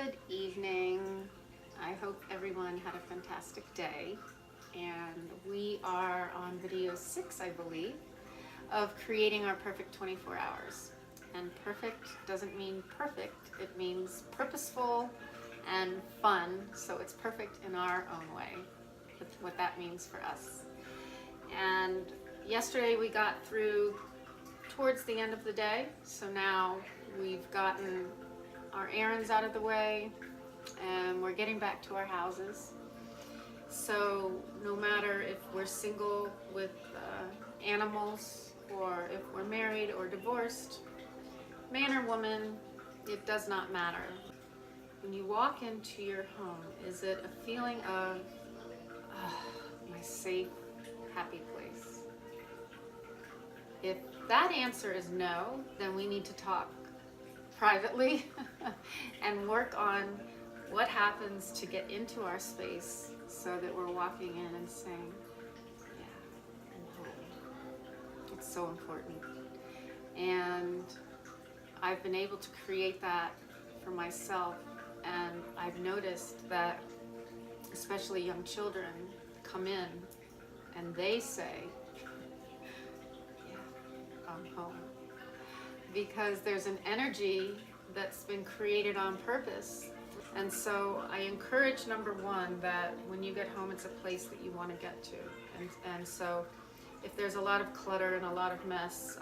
Good evening. I hope everyone had a fantastic day. And we are on video 6, I believe, of creating our perfect 24 hours. And perfect doesn't mean perfect, it means purposeful and fun. So it's perfect in our own way, with what that means for us. And yesterday we got through towards the end of the day. So now we've gotten our errands out of the way and we're getting back to our houses. So no matter if we're single with animals, or if we're married or divorced, man or woman, it does not matter. When you walk into your home, is it a feeling of my safe, happy place? If that answer is no, then we need to talk privately and work on what happens to get into our space so that we're walking in and saying, yeah, I'm home. It's so important. And I've been able to create that for myself, and I've noticed that especially young children come in and they say, yeah, I'm home. Because there's an energy that's been created on purpose. And so I encourage, number one, that when you get home, it's a place that you want to get to. And so if there's a lot of clutter and a lot of mess,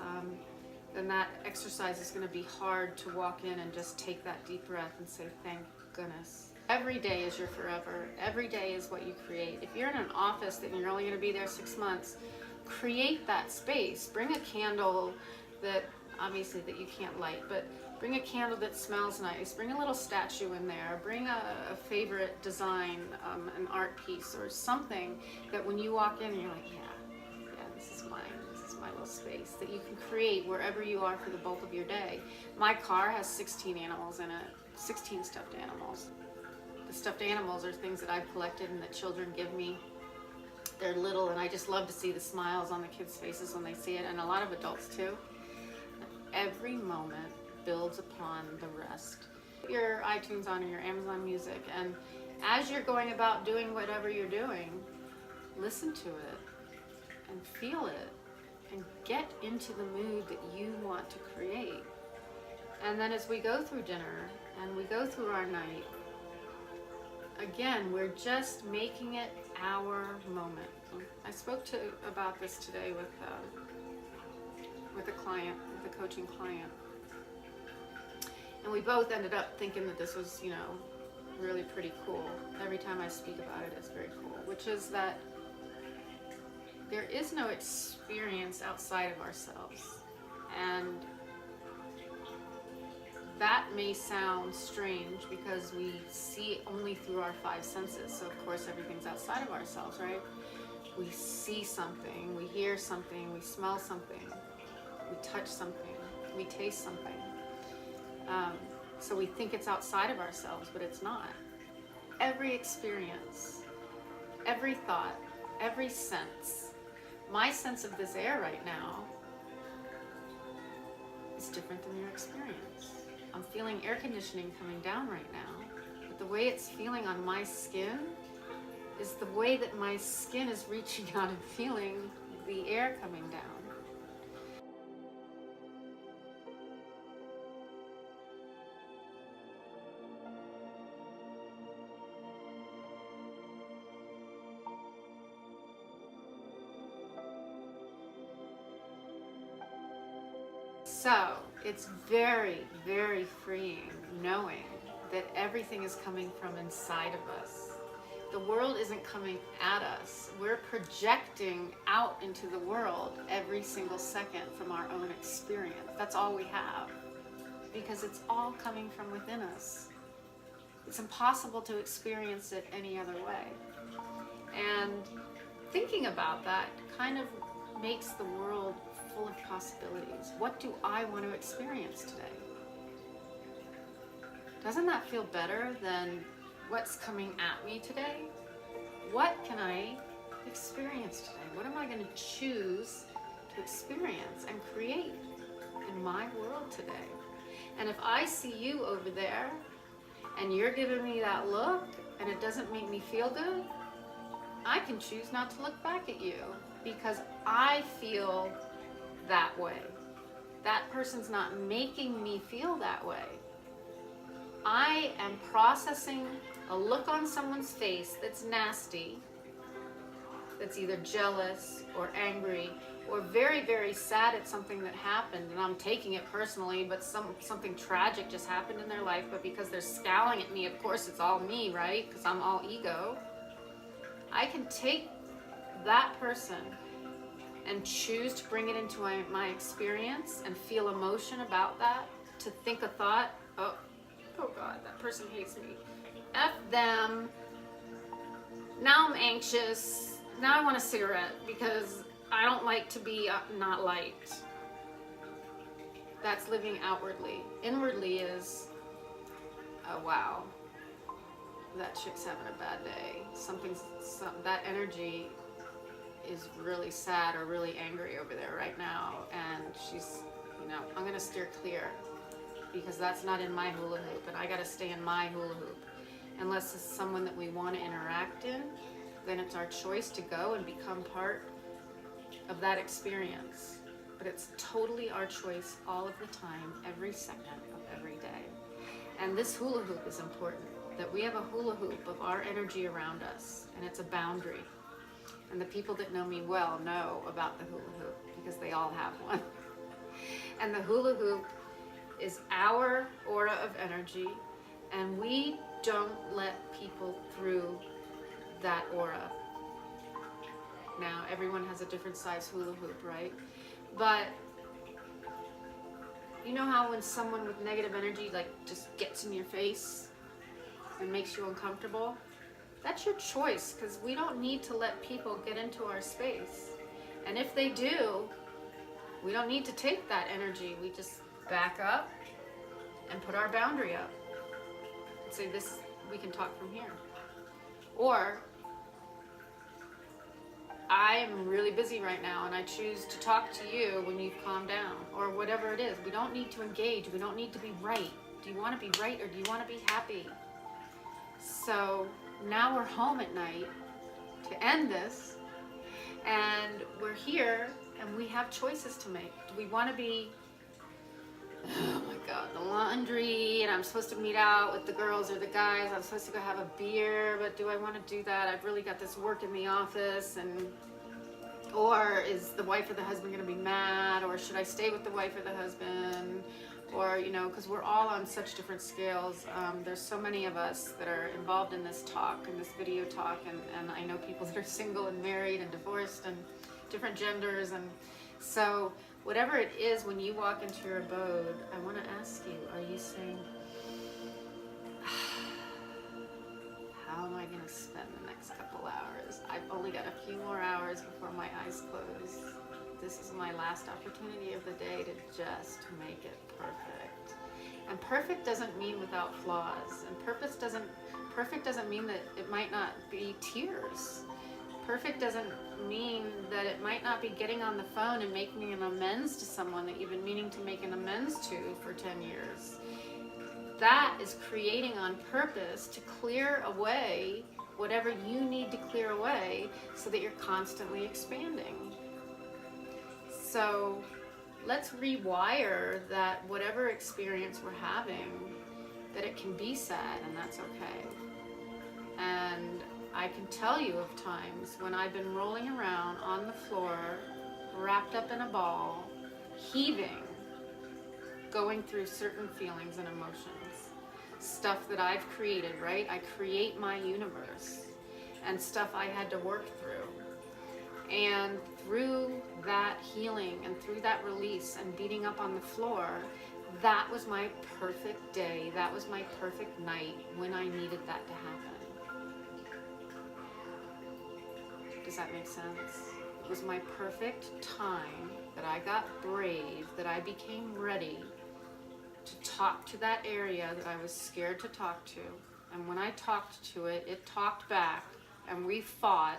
then that exercise is going to be hard to walk in and just take that deep breath and say, thank goodness. Every day is your forever. Every day is what you create. If you're in an office that you're only going to be there 6 months, create that space. Bring a candle that obviously that you can't light, but bring a candle that smells nice. Bring a little statue in there. Bring a favorite design, an art piece or something that when you walk in, you're like, yeah, this is mine. This is my little space that you can create wherever you are for the bulk of your day. My car has 16 animals in it, 16 stuffed animals. The stuffed animals are things that I've collected and that children give me. They're little, and I just love to see the smiles on the kids' faces when they see it, and a lot of adults too. Every moment builds upon the rest. Put your iTunes on or your Amazon Music, and as you're going about doing whatever you're doing, listen to it and feel it and get into the mood that you want to create. And then as we go through dinner and we go through our night, again, we're just making it our moment. I spoke about this today with a client, with a coaching client. And we both ended up thinking that this was, really pretty cool. Every time I speak about it, it's very cool, which is that there is no experience outside of ourselves. And that may sound strange because we see only through our 5 senses. So of course everything's outside of ourselves, right? We see something, we hear something, we smell something, we touch something, we taste something. So we think it's outside of ourselves, but it's not. Every experience, every thought, every sense, my sense of this air right now is different than your experience. I'm feeling air conditioning coming down right now, but the way it's feeling on my skin is the way that my skin is reaching out and feeling the air coming down. So it's very, very freeing knowing that everything is coming from inside of us. The world isn't coming at us. We're projecting out into the world every single second from our own experience. That's all we have, because it's all coming from within us. It's impossible to experience it any other way. And thinking about that kind of makes the world full of possibilities. What do I want to experience today? Doesn't that feel better than what's coming at me today? What can I experience today? What am I going to choose to experience and create in my world today? And if I see you over there and and you're giving me that look and it doesn't make me feel good, I can choose not to look back at you because I feel that way. That person's not making me feel that way. I am processing a look on someone's face that's nasty, that's either jealous or angry or very, very sad at something that happened, and I'm taking it personally, but something tragic just happened in their life, but because they're scowling at me, of course it's all me, right? Because I'm all ego. I can take that person and choose to bring it into my experience and feel emotion about that, to think a thought, oh God, that person hates me. F them. Now I'm anxious. Now I want a cigarette because I don't like to be not liked. That's living outwardly. Inwardly is, oh wow, that chick's having a bad day. That energy is really sad or really angry over there right now, and she's, I'm gonna steer clear because that's not in my hula hoop, and I gotta stay in my hula hoop. Unless it's someone that we want to interact in, then it's our choice to go and become part of that experience. But it's totally our choice all of the time, every second of every day. And this hula hoop is important, that we have a hula hoop of our energy around us, and it's a boundary. And the people that know me well know about the hula hoop because they all have one. And the hula hoop is our aura of energy, and we don't let people through that aura. Now, everyone has a different size hula hoop, right? But you know how when someone with negative energy just gets in your face and makes you uncomfortable? That's your choice, because we don't need to let people get into our space. And if they do, we don't need to take that energy. We just back up and put our boundary up and say, this, we can talk from here. Or, I am really busy right now and I choose to talk to you when you've calmed down, or whatever it is. We don't need to engage. We don't need to be right. Do you want to be right or do you want to be happy? So now we're home at night to end this, and we're here and we have choices to make. Do we want to be, oh my God, the laundry, and I'm supposed to meet out with the girls or the guys, I'm supposed to go have a beer, but do I want to do that? I've really got this work in the office, or is the wife or the husband going to be mad, or should I stay with the wife or the husband? Or, because we're all on such different scales. There's so many of us that are involved in this talk, in this video talk, and I know people that are single and married and divorced and different genders, and so whatever it is, when you walk into your abode, I want to ask you, are you saying, how am I going to spend the next couple hours? I've only got a few more hours before my eyes close. This is my last opportunity of the day to just make it perfect. And perfect doesn't mean without flaws. And perfect doesn't mean that it might not be tears. Perfect doesn't mean that it might not be getting on the phone and making an amends to someone that you've been meaning to make an amends to for 10 years. That is creating on purpose to clear away whatever you need to clear away so that you're constantly expanding. So let's rewire that whatever experience we're having, that it can be sad and that's okay. And I can tell you of times when I've been rolling around on the floor, wrapped up in a ball, heaving, going through certain feelings and emotions. Stuff that I've created, right? I create my universe, and stuff I had to work through. And through that healing and through that release and beating up on the floor, that was my perfect day. That was my perfect night when I needed that to happen. Does that make sense? It was my perfect time that I got brave, that I became ready to talk to that area that I was scared to talk to. And when I talked to it, it talked back, and we fought.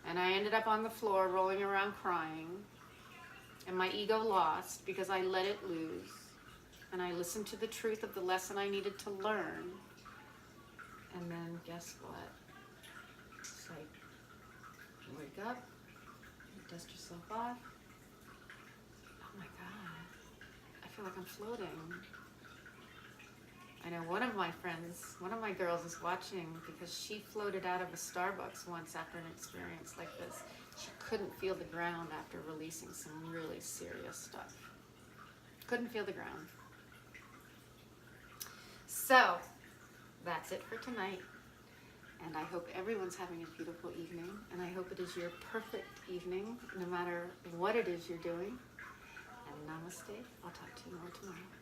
And I ended up on the floor rolling around crying, and my ego lost because I let it loose, and I listened to the truth of the lesson I needed to learn, And then guess what? It's like, you wake up, you dust yourself off. Oh my God, I feel like I'm floating. I know one of my friends, one of my girls is watching because she floated out of a Starbucks once after an experience like this. She couldn't feel the ground after releasing some really serious stuff. Couldn't feel the ground. So, that's it for tonight. And I hope everyone's having a beautiful evening. And I hope it is your perfect evening, no matter what it is you're doing. And namaste. I'll talk to you more tomorrow.